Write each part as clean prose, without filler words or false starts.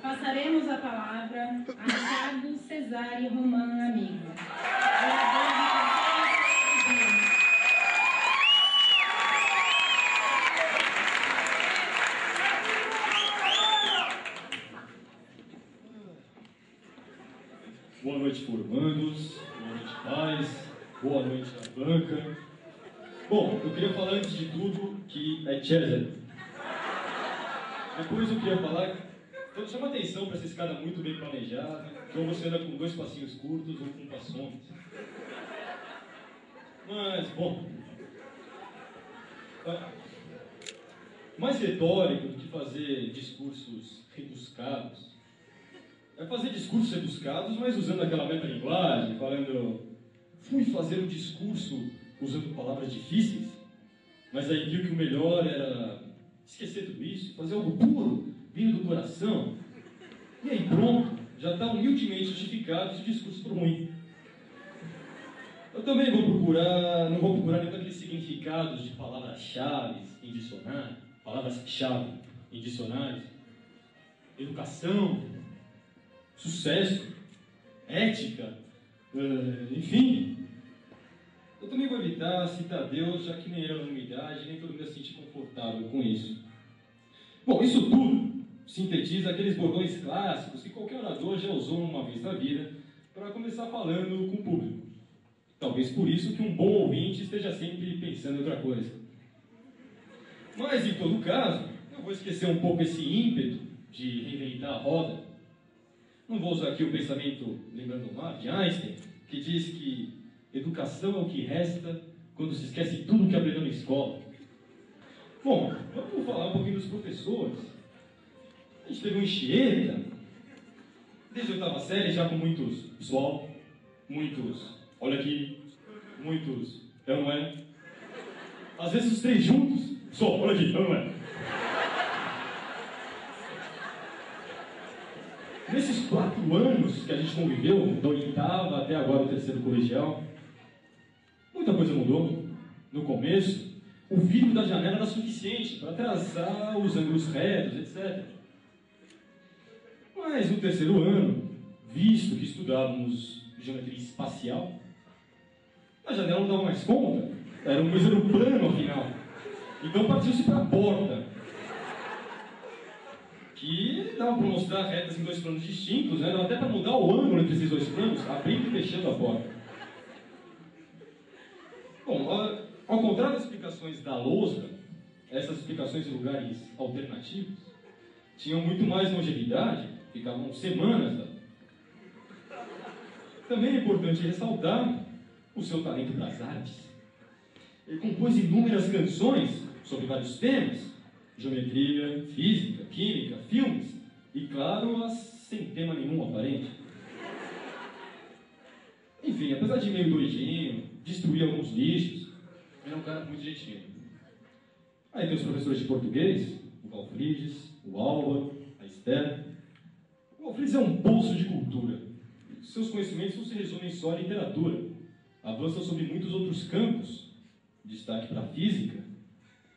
Passaremos a palavra a Ricardo Cesare Roman Amigo. Boa noite, formandos, boa noite, pais, boa noite à banca. Bom, eu queria falar antes de tudo que é César. Depois eu queria falar, então chama atenção para essa escada muito bem planejada, que ou você anda com 2 passinhos curtos ou com um passômetro. Mas, bom, mais retórico do que fazer discursos rebuscados é fazer discursos rebuscados, mas usando aquela metalinguagem, falando, fui fazer um discurso usando palavras difíceis, mas aí viu que o melhor era esquecer tudo isso, fazer algo puro, vindo do coração. E aí pronto, já está humildemente justificado se o discurso for ruim. Eu também não vou procurar nenhum daqueles significados de palavras-chave em dicionário, palavras-chave em dicionários, educação, sucesso, ética, enfim. Eu também vou evitar citar Deus, já que nem era unanimidade, nem todo mundo se sentir confortável com isso. Bom, isso tudo sintetiza aqueles bordões clássicos que qualquer orador já usou uma vez na vida para começar falando com o público. Talvez por isso que um bom ouvinte esteja sempre pensando em outra coisa. Mas, em todo caso, eu vou esquecer um pouco esse ímpeto de reinventar a roda. Não vou usar aqui o pensamento, lembrando mais, de Einstein, que diz que educação é o que resta quando se esquece tudo que aprendeu na escola. Bom, vamos falar um pouquinho dos professores. A gente teve um Anchieta, desde a 8ª série, já com muitos pessoal, muitos, olha aqui, muitos, eu não é. Às vezes os 3 juntos, só, olha aqui, eu não é. Nesses 4 anos que a gente conviveu, da 8ª até agora o 3º colegial, muita coisa mudou. No começo, o vidro da janela era suficiente para traçar os ângulos retos, etc. Mas no 3º ano, visto que estudávamos geometria espacial, a janela não dava mais conta, era uma coisa no plano afinal. Então partiu-se para a porta, que dava para mostrar retas em 2 planos distintos, né? Dava até para mudar o ângulo entre esses 2 planos, abrindo e fechando a porta. Bom, ao contrário das explicações da lousa, essas explicações em lugares alternativos tinham muito mais longevidade, ficavam semanas. Também é importante ressaltar o seu talento das artes. Ele compôs inúmeras canções sobre vários temas, geometria, física, química, filmes e, claro, as sem tema nenhum aparente. Enfim, apesar de meio doidinho, destruir alguns lixos, ele é um cara muito gentil. Aí tem os professores de português, o Valfrides, o Álvaro, a Esther. O Valfrides é um poço de cultura. Seus conhecimentos não se resumem só à literatura. Avança sobre muitos outros campos. Destaque para a física,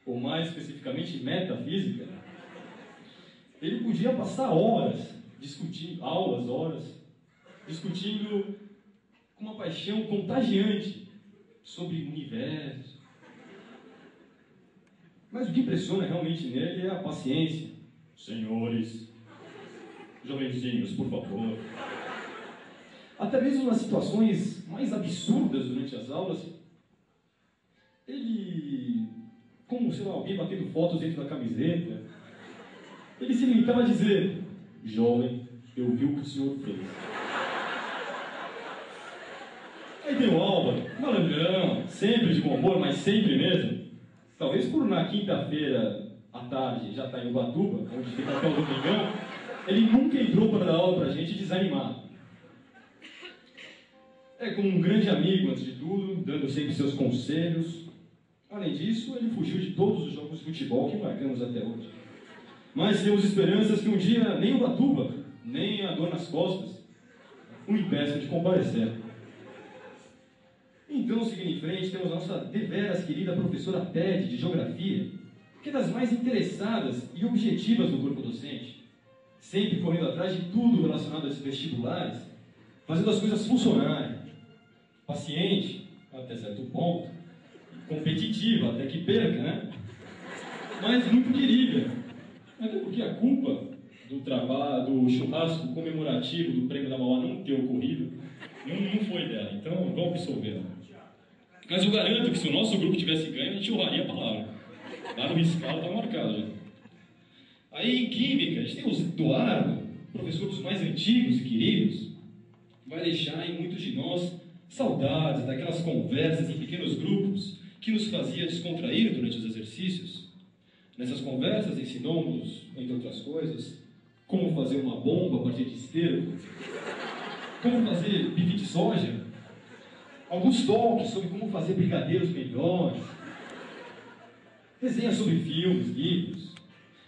ou mais especificamente metafísica. Ele podia passar horas discutindo, horas, discutindo com uma paixão contagiante sobre o universo. Mas o que impressiona realmente nele é a paciência. Senhores, jovenzinhos, por favor. Até mesmo nas situações mais absurdas durante as aulas, ele, como, sei lá, alguém batendo fotos dentro da camiseta, ele se limitava a dizer: jovem, eu vi o que o senhor fez. Aí tem o Álvaro, malandrão, sempre de bom humor, mas sempre mesmo. Talvez por na quinta-feira à tarde já está em Ubatuba, onde fica até o domingão, ele nunca entrou para dar aula para a gente desanimar. É como um grande amigo, antes de tudo, dando sempre seus conselhos. Além disso, ele fugiu de todos os jogos de futebol que marcamos até hoje. Mas temos esperanças que um dia nem Ubatuba, nem a dor nas costas, o impeçam de comparecer. Então, seguindo em frente, temos a nossa deveras querida professora Ted, de Geografia, que é das mais interessadas e objetivas do corpo docente. sempre correndo atrás de tudo relacionado a esses vestibulares, fazendo as coisas funcionarem. Paciente, até certo ponto, competitiva, até que perca, né? Mas muito querida. Até porque a culpa do trabalho, do churrasco comemorativo do prêmio da Mauá não ter ocorrido, não foi dela. Então, vamos absolver. Mas eu garanto que se o nosso grupo tivesse ganho, a gente honraria a palavra. Lá no riscal está marcado já. Aí em Química, a gente tem o Eduardo, professor dos mais antigos e queridos, vai deixar em muitos de nós saudades daquelas conversas em pequenos grupos que nos fazia descontrair durante os exercícios. Nessas conversas ensinou-nos, entre outras coisas, como fazer uma bomba a partir de esterco, como fazer bife de soja, alguns toques sobre como fazer brigadeiros melhores, resenhas sobre filmes, livros.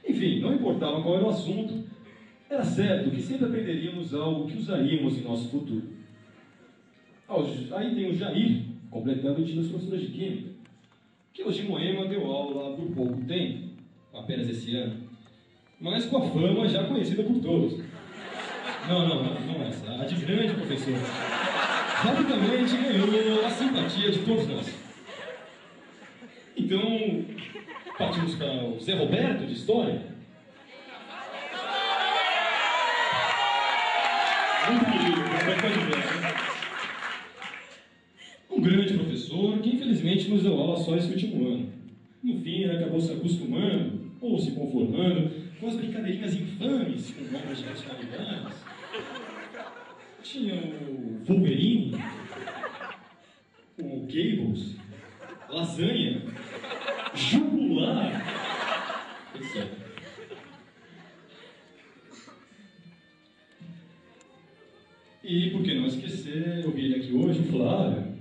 Enfim, não importava qual era o assunto, era certo que sempre aprenderíamos algo que usaríamos em nosso futuro. Aí tem o Jair, completando o time dos professores de Química, que hoje em Moema deu aula por pouco tempo, apenas esse ano, mas com a fama já conhecida por todos. Não essa, a de grande professora. Rapidamente ganhou a simpatia de todos nós. Então, partimos para o Zé Roberto de História. Muito querido, um grande professor que infelizmente nos deu aula só esse último ano. No fim, ele acabou se acostumando, ou se conformando, com as brincadeirinhas infames com nomes de personalidades. Tinha o Wolverine, o Gables, lasanha, jugular, etc. E por que não esquecer, eu vi ele aqui hoje, o Flávio,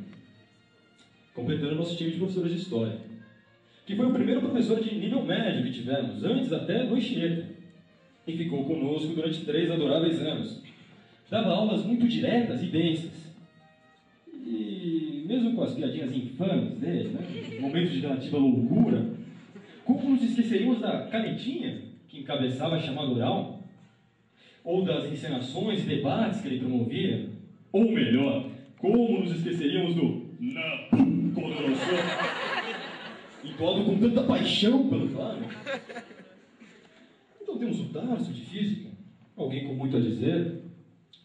completando nosso time de professores de História, que foi o primeiro professor de nível médio que tivemos, antes até do Anchieta, e ficou conosco durante 3 adoráveis anos. Dava aulas muito diretas e densas. E mesmo com as piadinhas infames dele, né, momentos de relativa loucura, como nos esqueceríamos da canetinha que encabeçava a chamada oral? Ou das encenações e debates que ele promovia? Ou melhor, como nos esqueceríamos do Nabucodonosor, entoado com tanta paixão pelo Flávio? Então temos o Tarso de Física, alguém com muito a dizer,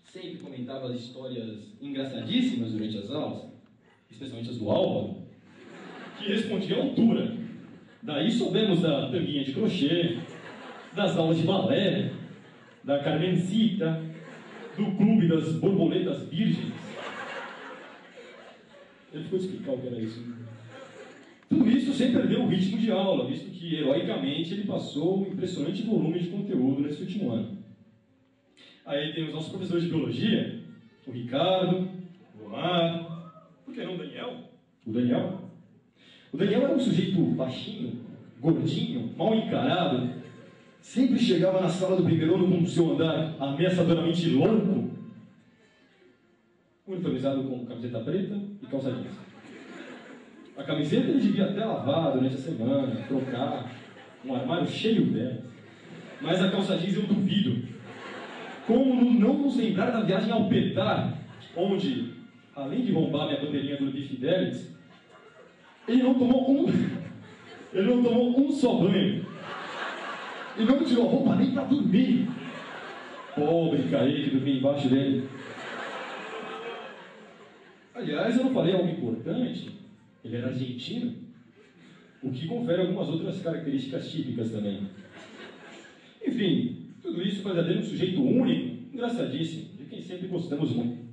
sempre comentava as histórias engraçadíssimas durante as aulas, especialmente as do Álvaro, que respondia à altura. Daí soubemos da tanguinha de crochê, das aulas de balé, da Carmencita, do clube das borboletas virgens. Ele ficou explicar o que era isso. Tudo isso sem perder o ritmo de aula, visto que, heroicamente, ele passou um impressionante volume de conteúdo nesse último ano. Aí tem os nossos professores de biologia, o Ricardo, o Omar, por que não o Daniel? O Daniel? O Daniel era um sujeito baixinho, gordinho, mal encarado, sempre chegava na sala do primeiro ano com o seu andar ameaçadoramente louco, uniformizado com camiseta preta e calça jeans. A camiseta ele devia até lavar durante a semana, trocar, um armário cheio delas. Mas a calça jeans eu duvido. Como não nos lembrar da viagem ao Petar, onde, além de roubar minha bandeirinha do Fidelix, ele não tomou um só banho. E não tirou a roupa nem para dormir. Pobre Kaique, dormia embaixo dele. Aliás, eu não falei algo importante. Ele era argentino, o que confere algumas outras características típicas também. Enfim, tudo isso fazia dele um sujeito único, engraçadíssimo, de quem sempre gostamos muito.